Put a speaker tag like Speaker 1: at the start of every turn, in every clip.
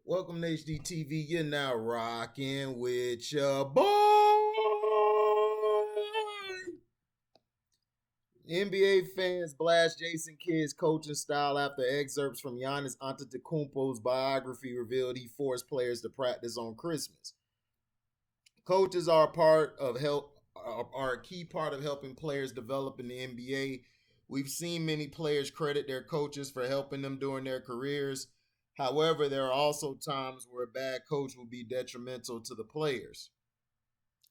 Speaker 1: Welcome to HDTV. You're now rocking with your boy. NBA fans blast Jason Kidd's coaching style after excerpts from Giannis Antetokounmpo's biography revealed he forced players to practice on Christmas. Coaches are a key part of helping players develop in the NBA. We've seen many players credit their coaches for helping them during their careers. However, there are also times where a bad coach will be detrimental to the players.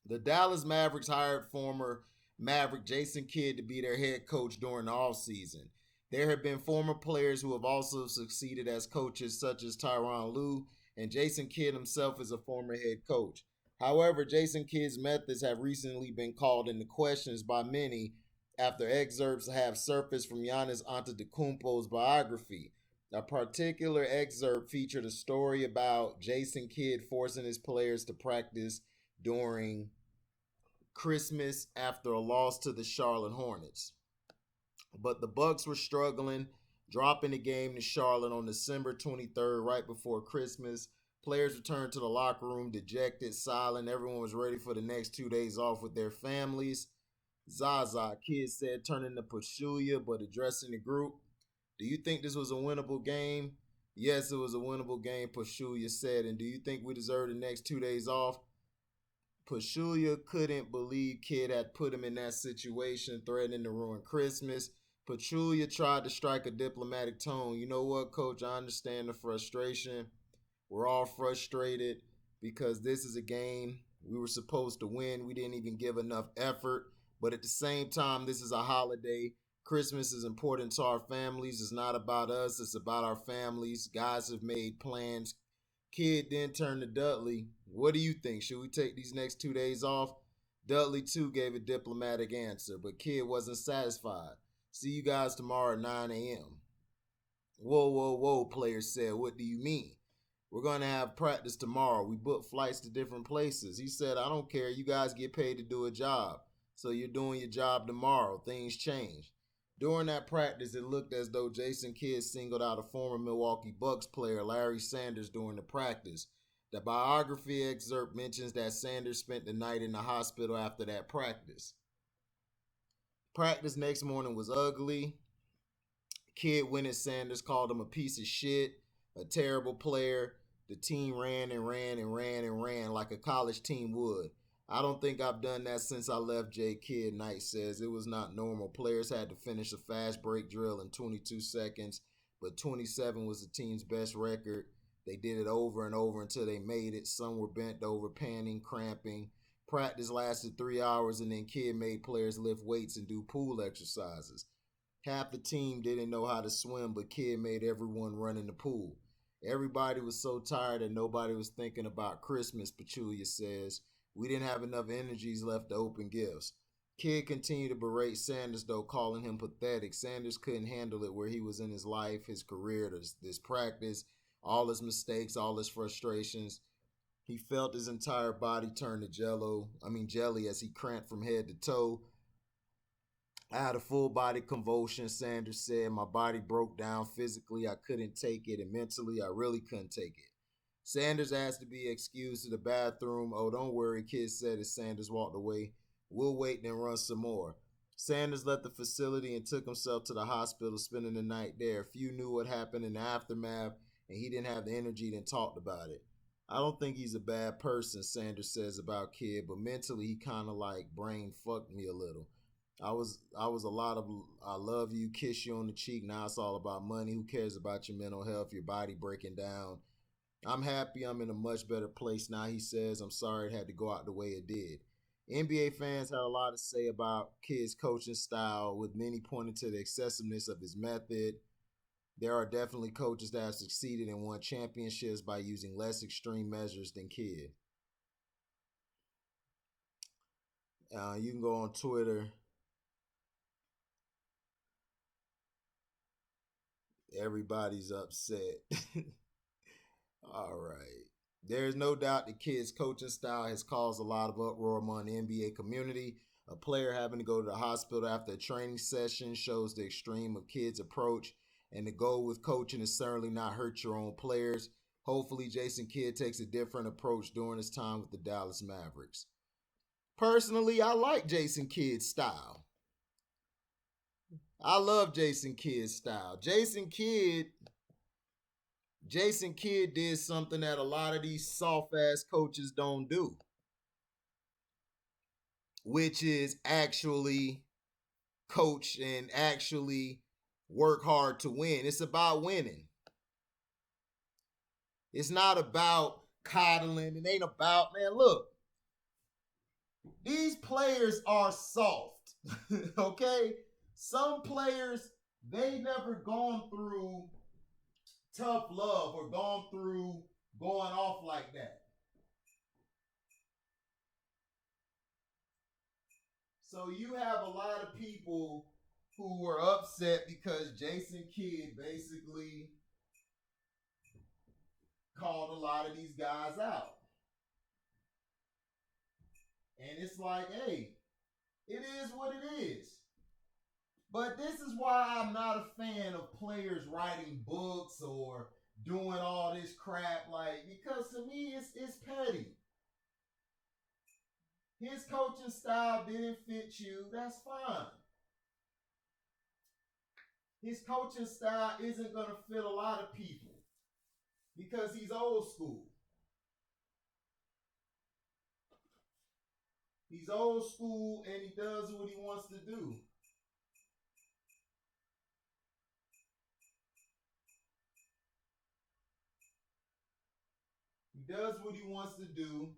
Speaker 1: The Dallas Mavericks hired former Maverick Jason Kidd to be their head coach during the offseason. There have been former players who have also succeeded as coaches, such as Tyronn Lue, and Jason Kidd himself is a former head coach. However, Jason Kidd's methods have recently been called into questions by many after excerpts have surfaced from Giannis Antetokounmpo's biography. A particular excerpt featured a story about Jason Kidd forcing his players to practice during Christmas after a loss to the Charlotte Hornets. But the Bucks were struggling, dropping the game to Charlotte on December 23rd, right before Christmas. Players returned to the locker room dejected, silent. Everyone was ready for the next 2 days off with their families. Zaza, Kidd said, turning to Pachulia, but addressing the group. Do you think this was a winnable game? Yes, it was a winnable game, Pachulia said. And do you think we deserve the next 2 days off? Pachulia couldn't believe Kidd had put him in that situation, threatening to ruin Christmas. Pachulia tried to strike a diplomatic tone. You know what, coach? I understand the frustration. We're all frustrated because this is a game we were supposed to win. We didn't even give enough effort. But at the same time, this is a holiday. Christmas is important to our families. It's not about us, it's about our families. Guys have made plans. Kidd then turned to Dudley. What do you think? Should we take these next 2 days off? Dudley, too, gave a diplomatic answer, but Kidd wasn't satisfied. See you guys tomorrow at 9 a.m. Whoa, whoa, whoa, players said. What do you mean? We're going to have practice tomorrow. We booked flights to different places. He said, I don't care. You guys get paid to do a job. So you're doing your job tomorrow. Things change. During that practice, it looked as though Jason Kidd singled out a former Milwaukee Bucks player, Larry Sanders, during the practice. The biography excerpt mentions that Sanders spent the night in the hospital after that practice. Practice next morning was ugly. Kidd went at Sanders, called him a piece of shit, a terrible player. The team ran and ran and ran and ran like a college team would. I don't think I've done that since I left, J. Kidd, Knight says. It was not normal. Players had to finish a fast break drill in 22 seconds, but 27 was the team's best record. They did it over and over until they made it. Some were bent over, panting, cramping. Practice lasted 3 hours, and then Kidd made players lift weights and do pool exercises. Half the team didn't know how to swim, but Kidd made everyone run in the pool. Everybody was so tired that nobody was thinking about Christmas, Pachulia says. We didn't have enough energies left to open gifts. Kidd continued to berate Sanders, though, calling him pathetic. Sanders couldn't handle it where he was in his life, his career, this practice, all his mistakes, all his frustrations. He felt his entire body turn to jelly as he cramped from head to toe. I had a full body convulsion, Sanders said. My body broke down physically. I couldn't take it, and mentally, I really couldn't take it. Sanders asked to be excused to the bathroom. Oh, don't worry, Kidd said as Sanders walked away. We'll wait and run some more. Sanders left the facility and took himself to the hospital, spending the night there. Few knew what happened in the aftermath, and he didn't have the energy to talk about it. I don't think he's a bad person, Sanders says about Kidd, but mentally he kind of like brain fucked me a little. I was a lot of I love you, kiss you on the cheek. Now it's all about money. Who cares about your mental health, your body breaking down? I'm happy I'm in a much better place now, he says. I'm sorry it had to go out the way it did. NBA fans had a lot to say about Kidd's coaching style, with many pointing to the excessiveness of his method. There are definitely coaches that have succeeded and won championships by using less extreme measures than Kidd. You can go on Twitter. Everybody's upset. All right. There is no doubt that Kidd's coaching style has caused a lot of uproar among the NBA community. A player having to go to the hospital after a training session shows the extreme of Kidd's approach, and the goal with coaching is certainly not hurt your own players. Hopefully, Jason Kidd takes a different approach during his time with the Dallas Mavericks. Personally, I like Jason Kidd's style. I love Jason Kidd's style. Jason Kidd did something that a lot of these soft ass coaches don't do, which is actually coach and actually work hard to win. It's about winning. It's not about coddling. It ain't about, man, look, these players are soft. Okay? Some players, they never gone through tough love or gone through going off like that. So you have a lot of people who were upset because Jason Kidd basically called a lot of these guys out. And it's like, hey, it is what it is. But this is why I'm not a fan of players writing books or doing all this crap, like, because to me it's petty. His coaching style didn't fit you, that's fine. His coaching style isn't going to fit a lot of people because he's old school. He's old school and he does what he wants to do. He does what he wants to do.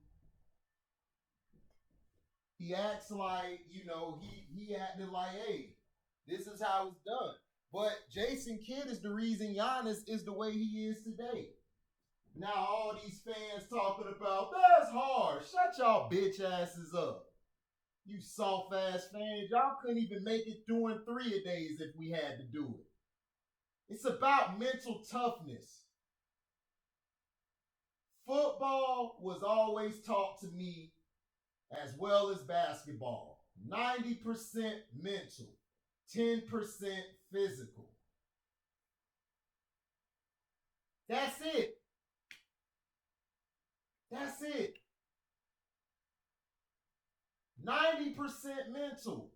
Speaker 1: He acts like, he acted like, hey, this is how it's done. But Jason Kidd is the reason Giannis is the way he is today. Now all these fans talking about, that's hard. Shut y'all bitch asses up. You soft ass fans. Y'all couldn't even make it doing 3-a-days if we had to do it. It's about mental toughness. Football was always taught to me as well as basketball. 90% mental, 10% physical. That's it. That's it. 90% mental.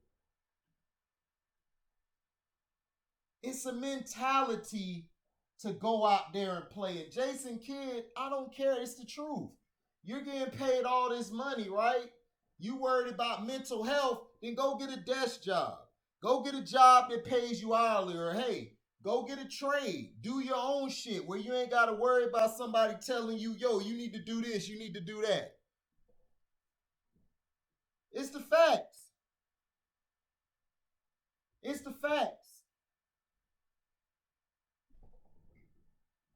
Speaker 1: It's a mentality to go out there and play it. Jason Kidd, I don't care. It's the truth. You're getting paid all this money, right? You worried about mental health, then go get a desk job. Go get a job that pays you hourly, or hey, go get a trade. Do your own shit where you ain't got to worry about somebody telling you, yo, you need to do this, you need to do that. It's the facts. It's the facts.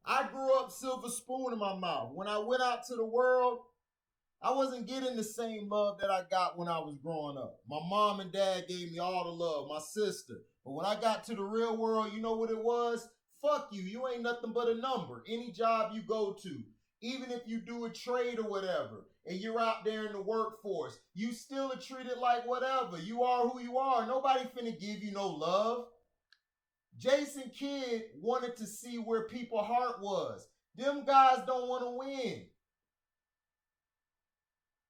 Speaker 1: I grew up silver spoon in my mouth. When I went out to the world, I wasn't getting the same love that I got when I was growing up. My mom and dad gave me all the love, my sister. But when I got to the real world, you know what it was? Fuck you. You ain't nothing but a number. Any job you go to, even if you do a trade or whatever, and you're out there in the workforce, you still are treated like whatever. You are who you are. Nobody finna give you no love. Jason Kidd wanted to see where people's heart was. Them guys don't want to win.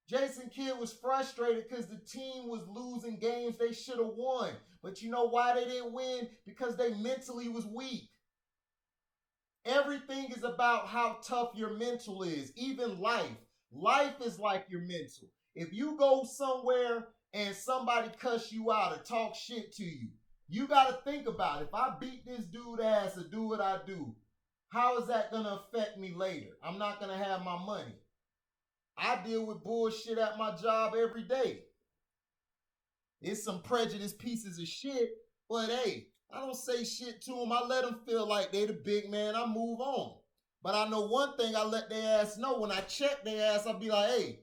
Speaker 1: Jason Kidd was frustrated because the team was losing games they should have won. But you know why they didn't win? Because they mentally was weak. Everything is about how tough your mental is, even life. Life is like your mental. If you go somewhere and somebody cuss you out or talk shit to you, you got to think about it. If I beat this dude ass or do what I do, how is that going to affect me later? I'm not going to have my money. I deal with bullshit at my job every day. It's some prejudiced pieces of shit, but hey, I don't say shit to them. I let them feel like they the big man. I move on. But I know one thing, I let their ass know. When I check their ass, I'll be like, hey,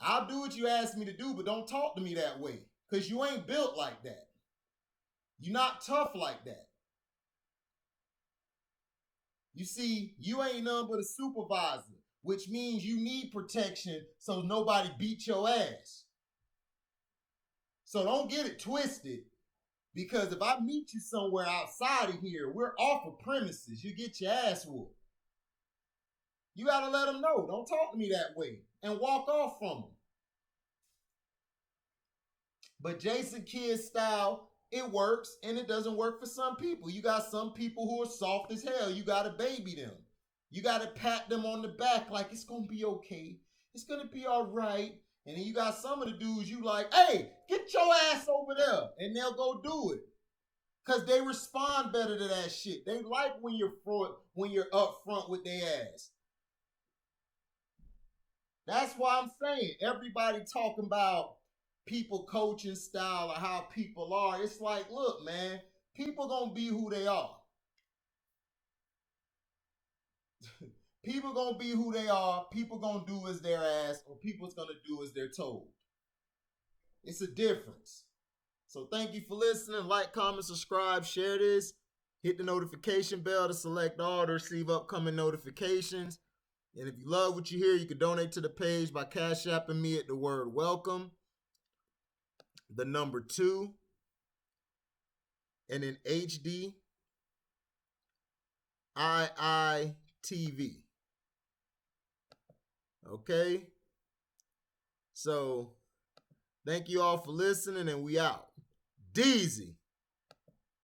Speaker 1: I'll do what you ask me to do, but don't talk to me that way. Because you ain't built like that. You're not tough like that. You see, you ain't none but a supervisor, which means you need protection so nobody beat your ass. So don't get it twisted, because if I meet you somewhere outside of here, we're off of premises. You get your ass whooped. You got to let them know. Don't talk to me that way and walk off from them. But Jason Kidd's style, it works and it doesn't work for some people. You got some people who are soft as hell. You got to baby them. You got to pat them on the back like it's going to be okay. It's going to be all right. And then you got some of the dudes you like, hey, get your ass over there. And they'll go do it. Because they respond better to that shit. They like when you're up front with their ass. That's why I'm saying everybody talking about people coaching style or how people are. It's like, look, man, people gonna be who they are. People gonna be who they are. People gonna do as they're asked, or people's gonna do as they're told. It's a difference. So thank you for listening. Like, comment, subscribe, share this. Hit the notification bell to select all to receive upcoming notifications. And if you love what you hear, you can donate to the page by Cash Apping me at the word welcome, the number 2, and then HD IITV. Okay? So, thank you all for listening, and we out. Deezy.